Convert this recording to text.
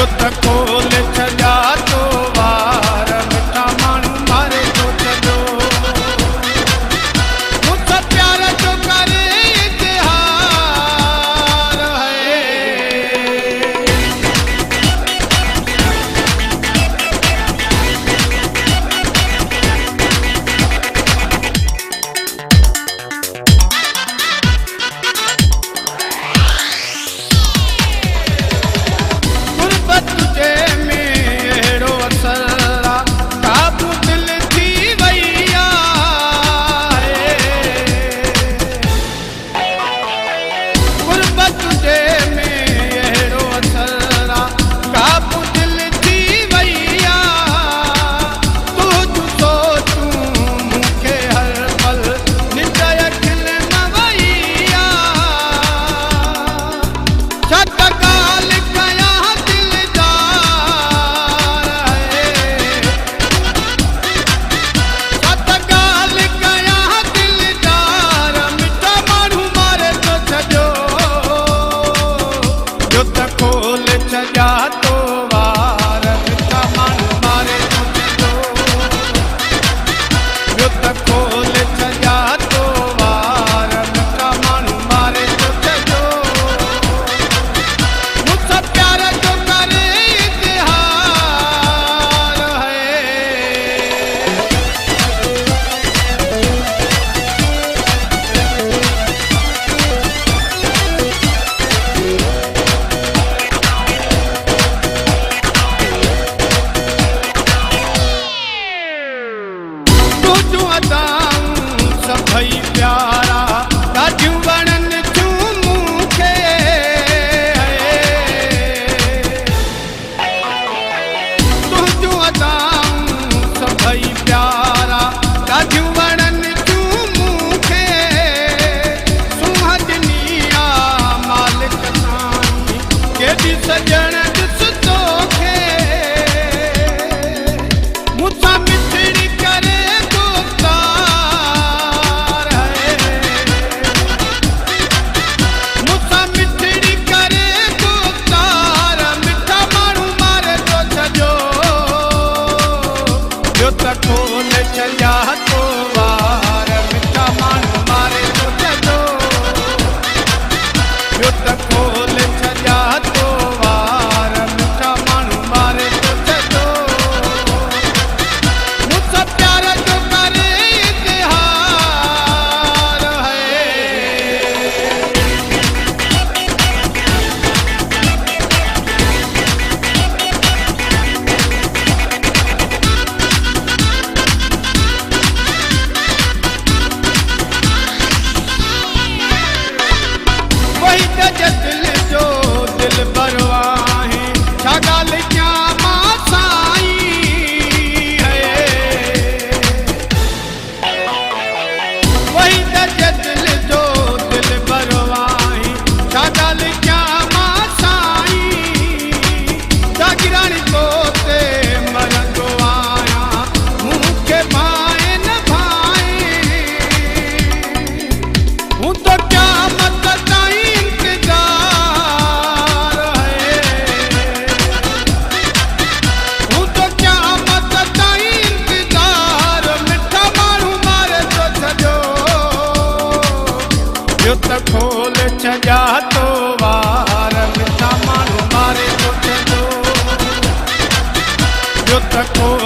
जो त खोल छॾिया तो वार मिठा माण्हू मारे थो छॾियो मूंसां प्यार जो करे इज़हार है सभई प्यारा ॾाढियूं वणनि थियूं मूंखे तुंहिंजूं अदाऊं सभई प्यारा ॾाढियूं वणनि थियूं मूंखे सुहाजनी आहे मालिक साईं केॾी सॼण ॾिस तोखे मूंसां मिठड़ी करे खोल छॾिया तो वार मिठा माण्हू मारे थो छॾियो ॿियो त खोल छॾिया तो वार मिठा माण्हू मारे थो छॾियो मूंसां प्यार जो करे इज़हार है दिल जो दिल परवाहे छा ॻाल्हि कयां मां साईं है वही त दिल जो दिल परवाहे छा ॻाल्हि कयां मां साईं जागराणी तोते मरंदो आहियां मूंखे भाए न भाए हूं तो क़यामत ताईं त खोल छॾिया तो वार मिठा माण्हू मारे थो छॾियो ॿियो त खोल